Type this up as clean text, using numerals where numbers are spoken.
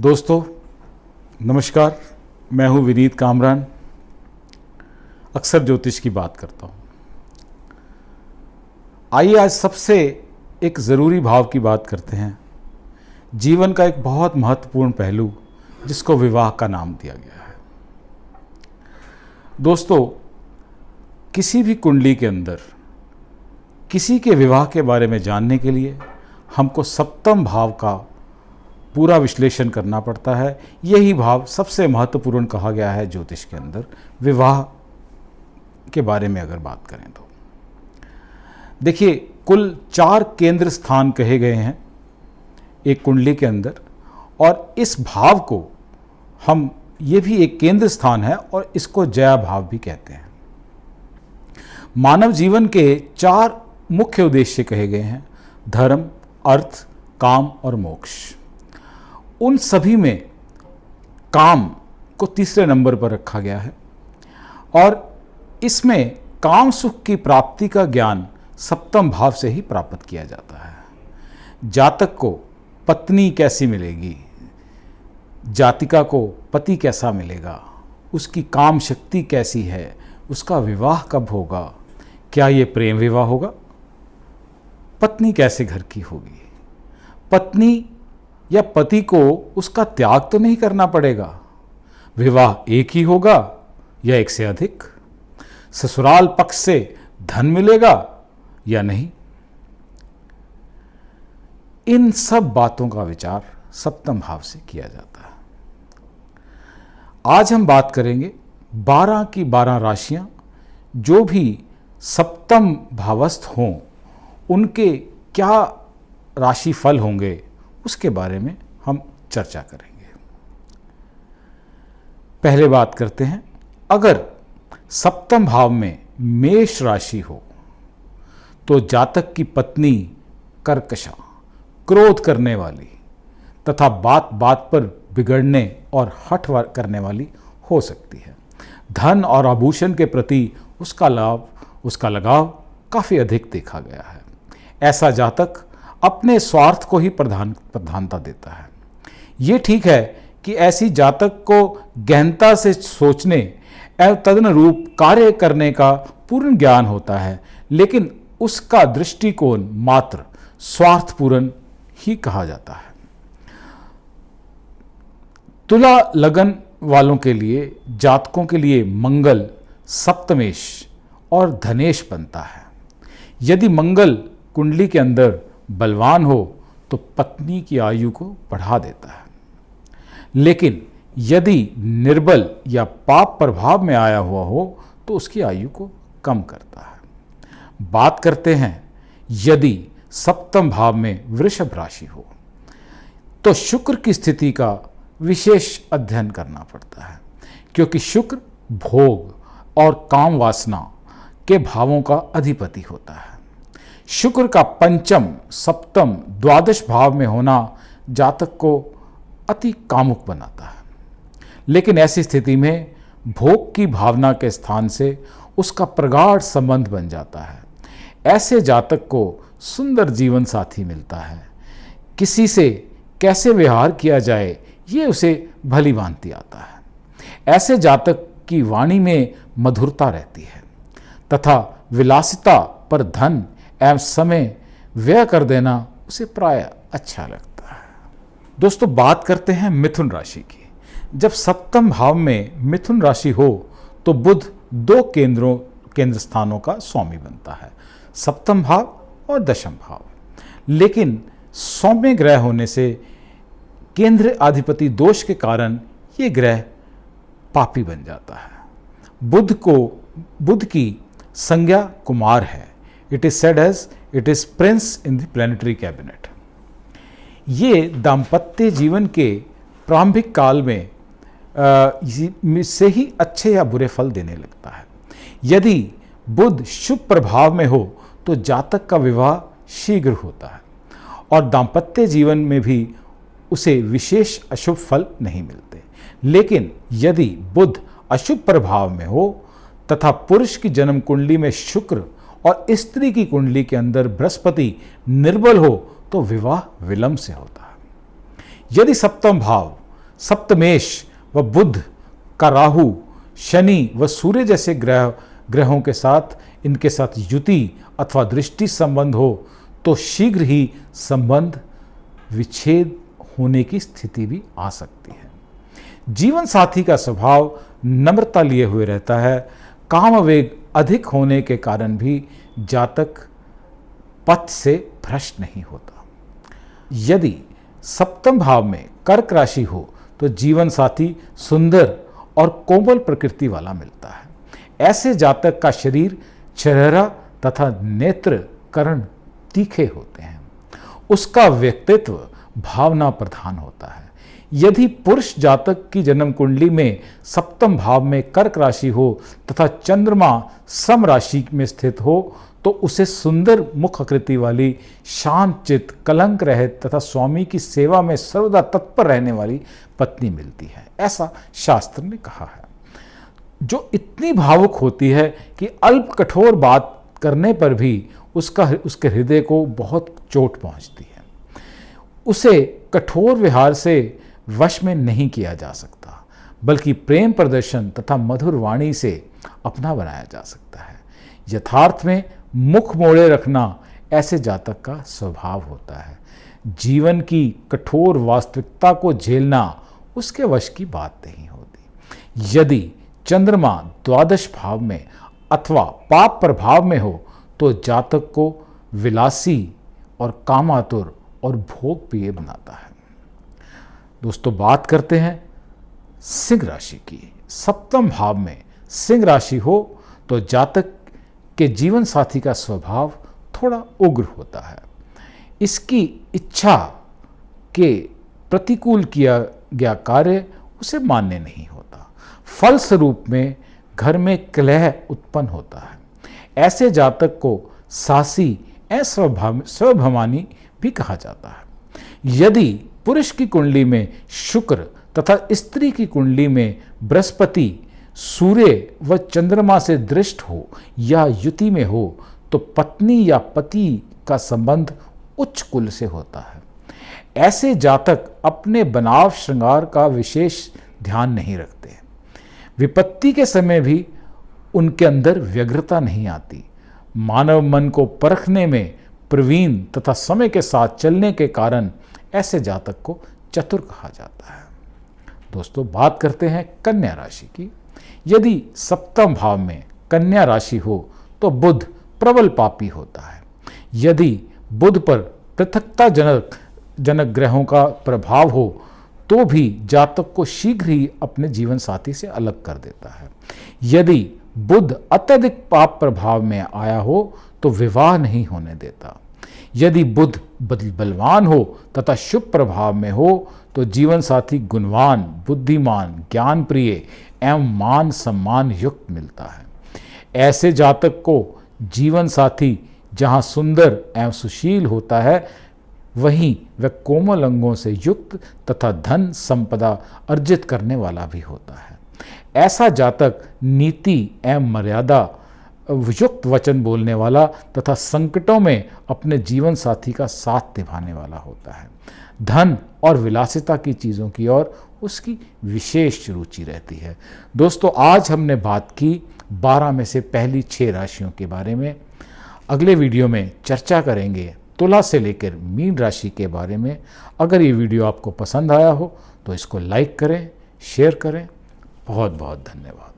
दोस्तों नमस्कार, मैं हूं विनीत कामरान। अक्सर ज्योतिष की बात करता हूं। आइए आज सबसे एक ज़रूरी भाव की बात करते हैं। जीवन का एक बहुत महत्वपूर्ण पहलू जिसको विवाह का नाम दिया गया है। दोस्तों, किसी भी कुंडली के अंदर किसी के विवाह के बारे में जानने के लिए हमको सप्तम भाव का पूरा विश्लेषण करना पड़ता है। यही भाव सबसे महत्वपूर्ण कहा गया है ज्योतिष के अंदर। विवाह के बारे में अगर बात करें तो देखिए, कुल 4 केंद्र स्थान कहे गए हैं एक कुंडली के अंदर, और इस भाव को हम, ये भी एक केंद्र स्थान है और इसको जया भाव भी कहते हैं। मानव जीवन के 4 मुख्य उद्देश्य कहे गए हैं: धर्म, अर्थ, काम और मोक्ष। उन सभी में काम को तीसरे नंबर पर रखा गया है और इसमें काम सुख की प्राप्ति का ज्ञान सप्तम भाव से ही प्राप्त किया जाता है। जातक को पत्नी कैसी मिलेगी, जातिका को पति कैसा मिलेगा, उसकी काम शक्ति कैसी है, उसका विवाह कब होगा, क्या ये प्रेम विवाह होगा, पत्नी कैसे घर की होगी, पत्नी या पति को उसका त्याग तो नहीं करना पड़ेगा, विवाह एक ही होगा या एक से अधिक, ससुराल पक्ष से धन मिलेगा या नहीं। इन सब बातों का विचार सप्तम भाव से किया जाता है। आज हम बात करेंगे 12 की 12 राशियां जो भी सप्तम भावस्थ हों उनके क्या राशि फल होंगे, उसके बारे में हम चर्चा करेंगे। पहले बात करते हैं, अगर सप्तम भाव में मेष राशि हो तो जातक की पत्नी कर्कशा, क्रोध करने वाली तथा बात बात पर बिगड़ने और हठ करने वाली हो सकती है। धन और आभूषण के प्रति उसका लगाव काफ़ी अधिक देखा गया है। ऐसा जातक अपने स्वार्थ को ही प्रधानता देता है। ये ठीक है कि ऐसी जातक को गहनता से सोचने एवं तदनुरूप कार्य करने का पूर्ण ज्ञान होता है, लेकिन उसका दृष्टिकोण मात्र स्वार्थपूर्ण ही कहा जाता है। तुला लगन वालों के लिए, जातकों के लिए मंगल सप्तमेश और धनेश बनता है। यदि मंगल कुंडली के अंदर बलवान हो तो पत्नी की आयु को बढ़ा देता है, लेकिन यदि निर्बल या पाप प्रभाव में आया हुआ हो तो उसकी आयु को कम करता है। बात करते हैं, यदि सप्तम भाव में वृषभ राशि हो तो शुक्र की स्थिति का विशेष अध्ययन करना पड़ता है, क्योंकि शुक्र भोग और काम वासना के भावों का अधिपति होता है। शुक्र का पंचम, सप्तम, द्वादश भाव में होना जातक को अति कामुक बनाता है, लेकिन ऐसी स्थिति में भोग की भावना के स्थान से उसका प्रगाढ़ संबंध बन जाता है। ऐसे जातक को सुंदर जीवन साथी मिलता है। किसी से कैसे व्यवहार किया जाए ये उसे भली भांति आता है। ऐसे जातक की वाणी में मधुरता रहती है तथा विलासिता पर धन एवं समय व्यय कर देना उसे प्राय अच्छा लगता है। दोस्तों, बात करते हैं मिथुन राशि की। जब सप्तम भाव में मिथुन राशि हो तो बुध 2 केंद्र स्थानों का स्वामी बनता है, सप्तम भाव और दशम भाव। लेकिन सौम्य ग्रह होने से केंद्र अधिपति दोष के कारण ये ग्रह पापी बन जाता है। बुध की संज्ञा कुमार है। It is said as it is prince in the planetary cabinet. ये दाम्पत्य जीवन के प्रारंभिक काल में से ही अच्छे या बुरे फल देने लगता है। यदि बुध शुभ प्रभाव में हो तो जातक का विवाह शीघ्र होता है और दाम्पत्य जीवन में भी उसे विशेष अशुभ फल नहीं मिलते। लेकिन यदि बुध अशुभ प्रभाव में हो तथा पुरुष की जन्म कुंडली में शुक्र और स्त्री की कुंडली के अंदर बृहस्पति निर्बल हो तो विवाह विलंब से होता है। यदि सप्तम भाव सप्तमेश व बुध का राहु, शनि व सूर्य जैसे ग्रहों के साथ इनके साथ युति अथवा दृष्टि संबंध हो तो शीघ्र ही संबंध विच्छेद होने की स्थिति भी आ सकती है। जीवन साथी का स्वभाव नम्रता लिए हुए रहता है। काम वेग अधिक होने के कारण भी जातक पथ से भ्रष्ट नहीं होता। यदि सप्तम भाव में कर्क राशि हो तो जीवन साथी सुंदर और कोमल प्रकृति वाला मिलता है। ऐसे जातक का शरीर चेहरा तथा नेत्र कर्ण तीखे होते हैं। उसका व्यक्तित्व भावना प्रधान होता है। यदि पुरुष जातक की जन्म कुंडली में सप्तम भाव में कर्क राशि हो तथा चंद्रमा सम राशि में स्थित हो तो उसे सुंदर मुख आकृति वाली, शांत चित्त, कलंक रहित तथा स्वामी की सेवा में सर्वदा तत्पर रहने वाली पत्नी मिलती है, ऐसा शास्त्र ने कहा है। जो इतनी भावुक होती है कि अल्प कठोर बात करने पर भी उसके हृदय को बहुत चोट पहुंचती है। उसे कठोर व्यवहार से वश में नहीं किया जा सकता, बल्कि प्रेम प्रदर्शन तथा मधुर वाणी से अपना बनाया जा सकता है। यथार्थ में मुख मोड़े रखना ऐसे जातक का स्वभाव होता है। जीवन की कठोर वास्तविकता को झेलना उसके वश की बात नहीं होती। यदि चंद्रमा द्वादश भाव में अथवा पाप प्रभाव में हो तो जातक को विलासी और कामातुर और भोग प्रिय बनाता है। दोस्तों, बात करते हैं सिंह राशि की। सप्तम भाव में सिंह राशि हो तो जातक के जीवन साथी का स्वभाव थोड़ा उग्र होता है। इसकी इच्छा के प्रतिकूल किया गया कार्य उसे मान्य नहीं होता। फलस्वरूप में घर में कलह उत्पन्न होता है। ऐसे जातक को साहसी स्वाभिमानी भी कहा जाता है। यदि पुरुष की कुंडली में शुक्र तथा स्त्री की कुंडली में बृहस्पति सूर्य व चंद्रमा से दृष्ट हो या युति में हो तो पत्नी या पति का संबंध उच्च कुल से होता है। ऐसे जातक अपने बनाव श्रृंगार का विशेष ध्यान नहीं रखते। विपत्ति के समय भी उनके अंदर व्यग्रता नहीं आती। मानव मन को परखने में प्रवीण तथा समय के साथ चलने के कारण ऐसे जातक को चतुर कहा जाता है। दोस्तों, बात करते हैं कन्या राशि की। यदि सप्तम भाव में कन्या राशि हो तो बुध प्रबल पापी होता है। यदि बुध पर पृथकता जनक ग्रहों का प्रभाव हो तो भी जातक को शीघ्र ही अपने जीवन साथी से अलग कर देता है। यदि बुध अत्यधिक पाप प्रभाव में आया हो तो विवाह नहीं होने देता। यदि बुध बलवान हो तथा शुभ प्रभाव में हो तो जीवन साथी गुणवान, बुद्धिमान, ज्ञान प्रिय एवं मान सम्मान युक्त मिलता है। ऐसे जातक को जीवन साथी जहाँ सुंदर एवं सुशील होता है वहीं वह कोमल अंगों से युक्त तथा धन संपदा अर्जित करने वाला भी होता है। ऐसा जातक नीति एवं मर्यादा युक्त वचन बोलने वाला तथा संकटों में अपने जीवन साथी का साथ निभाने वाला होता है। धन और विलासिता की चीज़ों की ओर उसकी विशेष रुचि रहती है। दोस्तों, आज हमने बात की 12 में से पहली 6 राशियों के बारे में। अगले वीडियो में चर्चा करेंगे तुला से लेकर मीन राशि के बारे में। अगर ये वीडियो आपको पसंद आया हो तो इसको लाइक करें, शेयर करें। बहुत बहुत धन्यवाद।